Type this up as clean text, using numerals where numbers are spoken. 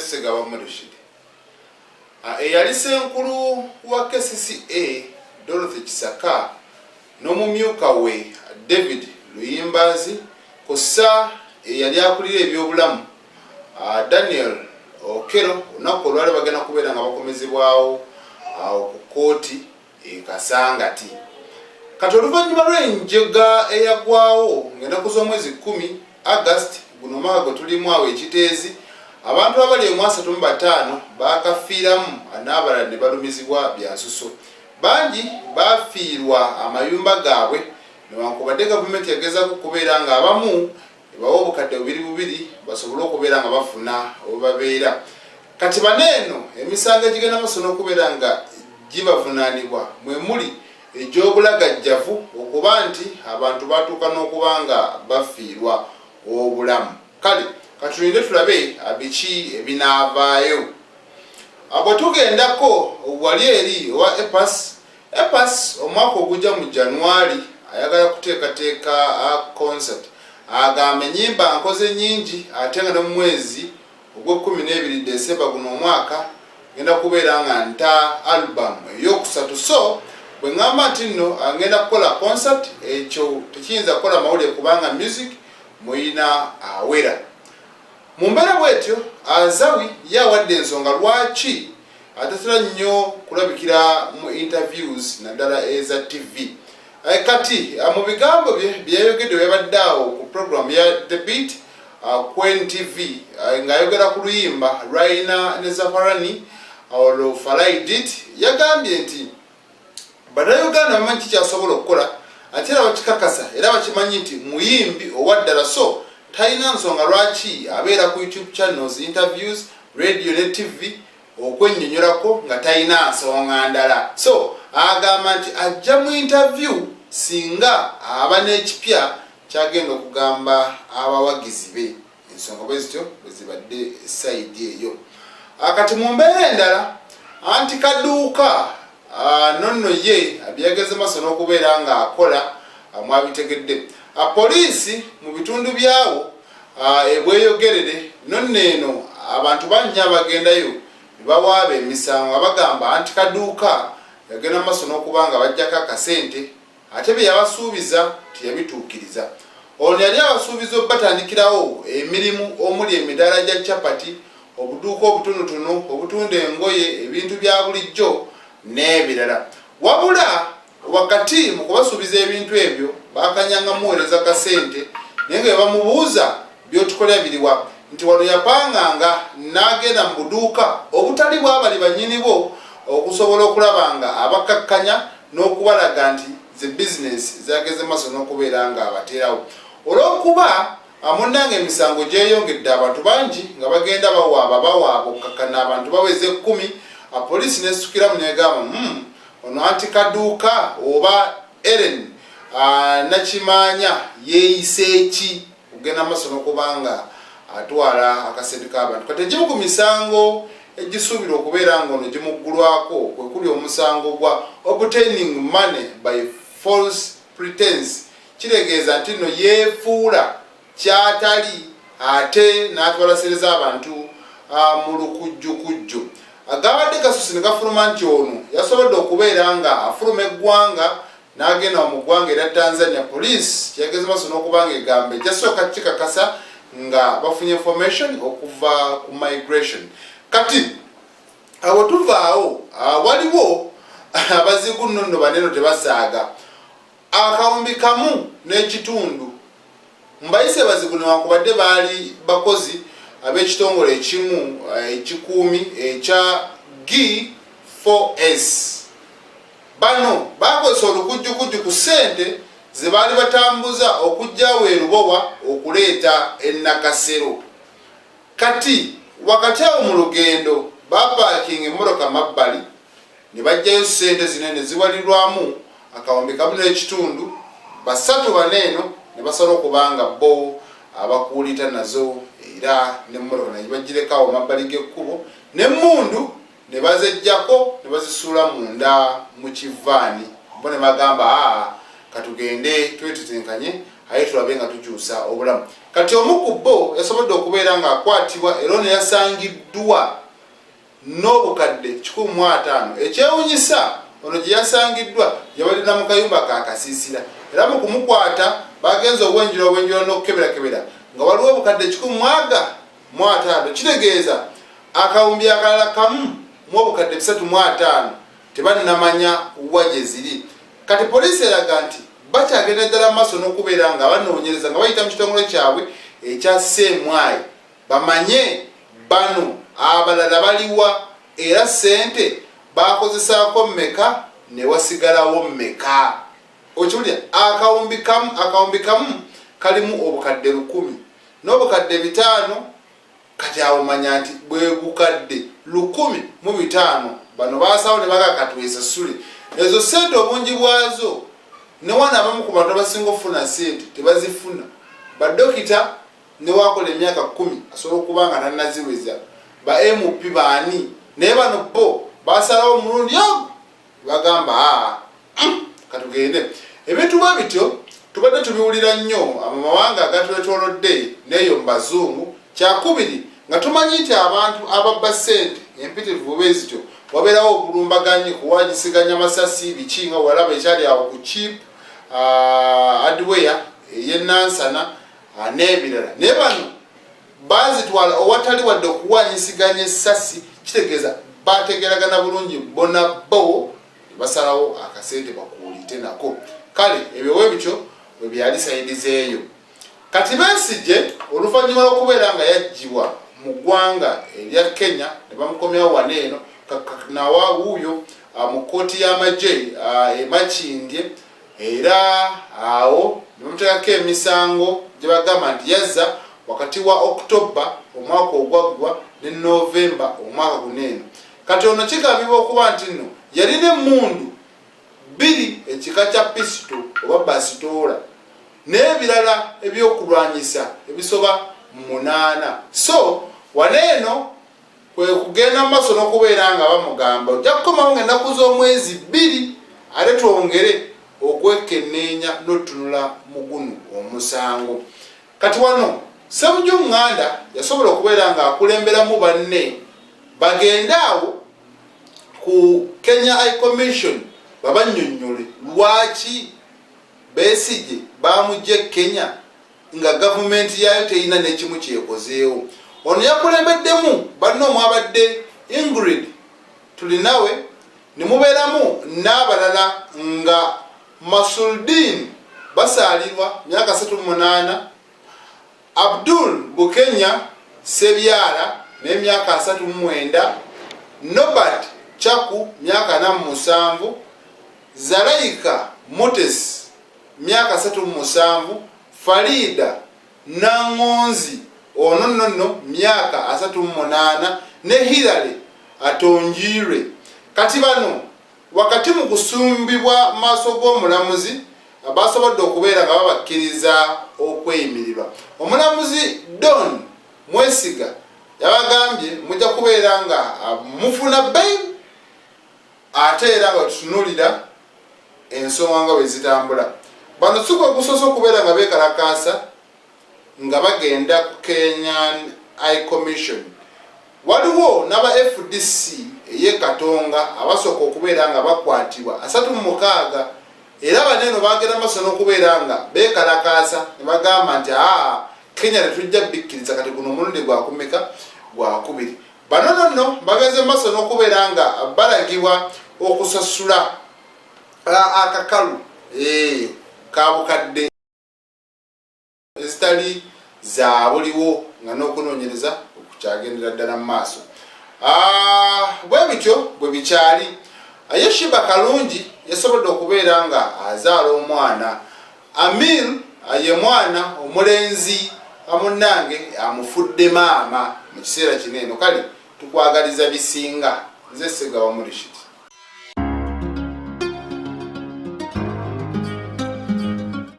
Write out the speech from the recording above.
Segaba Rashid. Eyali Senkulu wa KCCA Dorothy Kisaka n'omumyuka we David Luyimbazi kosa eyali akulira ebyobulamu Daniel Okero onako olwali bagenda kubeera nga bakomezebwawo ku kooti Kasangati. Kati oluvannyuma lw'enjega eyagwawo ng'ennaku z'omwezi 10 August guno omwaka gwe tulimu awo ekiteezi abantu abali mu 35 bakafiiramu n'abalala ne balumizibwa bya nsuso. Bangi bafiirwa amayumba gaabwe newankubadde gavumenti yagezaako okubeera nga abamu bawo obukadde bubiri basobole okubeera nga bafuna obubabeera. Kati baneeno emisango egigenda maaso n'okubeera nga gibavunaanibwa mwe muli egy'obulagajjavu okuba nti abantu batuuka n'okuba nga bafiirwa obulamu. Kale katulinde tulabe biki ebinaavaayo. Bwe tugendako wali eri owa EPAS omwaka ogujja mu January ayagala kuteekateeka concert. Agamba ennyimba nkoze nnyingi ate nga ne mu mwezi ogw'December 12 guno omwaka ngenda kubeera nga nta album ey'okusatu. So bwe ngamba nti nno agenda kukola concert ekyo tekiyinza kukola mawulire kubanga music muyina awera. Mu mbeera bwetyo Azawi yawadde ensonga lwaki atatera nnyo kulabikira mu interviews naddala eza TV. Kati mu bigambo bye byayogedde byabadde awo ku program ya The Beat Queen TV ng'ayogera ku luyimba Raina ne Zafarani Olufalaidit yagambye nti Bannayuganda bamanyi kikyasobola okukola ate era bakikakasa era bakimanyi nti muyimbi owaddala, so talina nsonga lwaki abeera ku YouTube channels, interviews, radio ne TV okwennyonnyolako nga talina nsonga ndala. So agamba nti ajja mu interview singa aba n'ekipya kyagenda okugamba abawagizi be. Ensonga bwe zityo bwe zibadde sayidi eyo. Kati mu mbeera endala anti Kaduuka nonno ye abyageze maaso n'okubeera nga akola mwabitegedde. Poliisi mu bitundu byawo ebweyogerere nonno eno abantu bannya abagendayo bawaaba emisango abagamba anti Kaduuka yagenda maaso n'okuba nga bajjako akasente ate bye yabasuubiza tiyabituukiriza. Ono yali abasuubiza okubatandikirawo emirimu omuli emidaala gya capati, obuduuka obutonotono, obutunda engoye, ebintu bya bulijjo n'ebirala. Wabula wakati mu kubasuubiza ebintu ebyo bakanyanga muweereza kasente naye nga bamubuuza by'otukolera biriwa nti wano yapanganga n'agenda mu buduuka obutali bwabali bannyini bo okusobola okulaba nga abakakkanya n'okubalaga nti ze business zageze maaso n'okubeera nga abateerawo. Olw'okuba munnange emisango gyeyongedde abantu bangi nga bagenda bawaaba okkakkana abantu baweze 10. Poliisi nesukiramu negamba ono anti Kaduuka oba Ellen Nakimanya yeeyise ki kugenda maaso n'okubanga atwala akasente k'abantu. Kati egimu ku misango egisuubira okubeera nga ono gimuggulwako kwe kuli omusango gwa obtaining money by false pretense. Kiregeeza nti nno yeefuula kyatali ate n'atwalasereza abantu mu lukujjukujju. Agabadde gasusi ne gafuluma nti ono yasobodde okubeera nga afuluma eggwanga n'agenda mu ggwanga era Tanzania. Poliisi kyageze maaso n'okuba nga egamba ejjasooka kikakasa nga bafunye information okuva ku migration. Kati awo tuvaawo waliwo abazigu nno baneno tebasaaga akawumbi kamu n'ekitundu mbayise bazigu newankubadde baali bakozi ab'ekitongole ekimu ekikuumi ekya G4S. Bano bakozesa olukujjukujju ku ssente ze baali batambuza okujjawo erubowa okuleeta ennakasero. Kati wakati awo mu lugendo bapaakinga emmotoka mabbali ne bajjayo ssente zinene ziwalirwamu akawumbi kamu n'ekitundu. Basatu baneeno ne basala okubanga bo abakuulita nazo era n'emmotoka naye bagirekawo mabbali g'ekkubo n'emmundu ne bazejjako ne bazisuula munda mu kivaani. Bo ne bagamba katugende twetetenkanye aye tulabe nga tukyusa obulamu. Kati omu ku bo yasobodde okubeera nga akwatibwa era ono yasangiddwa n'obukadde 150. Ekyewunyisa ono gye yasangiddwa yabalina mu kayumba ka kasiisira era mu kumukwata bagenza obwenjiro n'okukeberakebera nga waliwo obukadde 150. Kitegeeza akawumbi akalala kamu mu obukadde 350 tebannamanya wa gye ziri. Kati poliisi eraga nti bakyagenda ddala maaso n'okubeera nga banoonyereza nga bayita mu kitongole kyabwe ekya Semwai bamanye bano abalala baliwa era ssente bakozesaako mmeka ne wasigalawo mmeka. Okiwulira akawumbi kamu kalimu obukadde 100 n'obukadde 5. Kati awo manya nti bwe bukadde 105 bano basawo ne bagakatwesasule ezo ssente obungi bwazo ne wana abamu ku bantu abasinga okufuna ssente tebazifuna. Badokita ne wakola emyaka 10 asobola okuba nga tannaziweza ba MP baani naye bano bo basalawo omulundi ogo bagamba katugende. Ebintu bwe bityo tubadde tubiwulira nnyo mu mawanga agatwetoolodde neyo mu bazungu. Kyakubiri nga tumanyi nti abantu ababba ssente empitirivu bwe zityo wabeerawo obulumbaganyi kuwagisiganya masasi biki nga walaba ekyali awo ku cheap hardware ey'ennansana n'ebirala. Naye bano bazitwala owatali wadde okuwanyisiganya essasi. Kitegeeza bategeragana bulungi bona bo basalawo akasente bakuulite nako. Kale ebyo bwe bityo bwe byali sayidizeeyo. Kati Besigye oluvannyuma lw'okubeera nga yaggyibwa mu ggwanga erya Kenya ne bamukomyawo wano eno nawa wuuyo mu kkooti y'amagye e Makindye era awo ne bamuteekako emisango gye bagamba nti yazza wakati wa October omwaka ogwaggwa ne November omwaka guno eno. Kati ono kigambibwa okuba nti nno yalina emmundu 2 ekika kya pisito oba basitoola n'ebirala ebyokulwanyisa ebisoba 8. So waneeno kwe kugenda mu maaso n'okubeera nga bamugamba ojja kukomawo ng'ennaku z'omwezi 2 ate twongere okwekenneenya n'otunula mu guno omusango. Kati wano Ssemujju Nganda yasobola okubeera nga akulemberamu banne bagende awo ku Kenya High Commission babannyonnyole lwaki Besigye bamugye Kenya nga gavumenti yayo teyina n'ekimu kyekozeewo. Ono yakulembeddemu banne omwabadde Ingrid tulinawe ne mubeeramu n'abalala nga Masuldin basaalirwa myaka 38, Abdul Bukenya Sebyala n'emyaka 39, Norbert Chaku myaka 47, Zalaika Mutes myaka 37, Farida Nangonzi ono nno myaka 38 ne Hilary Atonjire. Kati bano wakati mu kusumbibwa maaso g'omulamuzi basobodde okubeera nga babakkiriza okweyimirirwa. Omulamuzi Don Mwesiga yabagambye mujja kubeera nga mufuna bail ate era nga tutunulira ensonga nga bwe zitambula. Bano si gwe gusoose okubeera nga beekalakaasa nga bagenda ku Kenyan High Commission. Waliwo n'aba FDC ey'e Katonga abasooka okubeera nga bakwatibwa 36 era baneeno bagenda maaso n'okubeera nga beekalakaasa ne bagamba nti Kenya tetujja bikkiriza kati guno omulundi gwakumeka gwakubiri. Bano nno bagenze maaso n'okubeera nga balagibwa okusasula akakalu kabukadde ezitali za buliwo nga n'okunoonyereza okukyagendera ddala mu maaso. Bwe bityo bwe bikyali. Yeshiba Kalungi yasobodde okubeera nga azaala omwana. Amir ye mwana omulenzi amunnange amufudde maama mu kiseera kino eno. Kale tukwagaliza bisinga. Nze Ssegawa Murishid.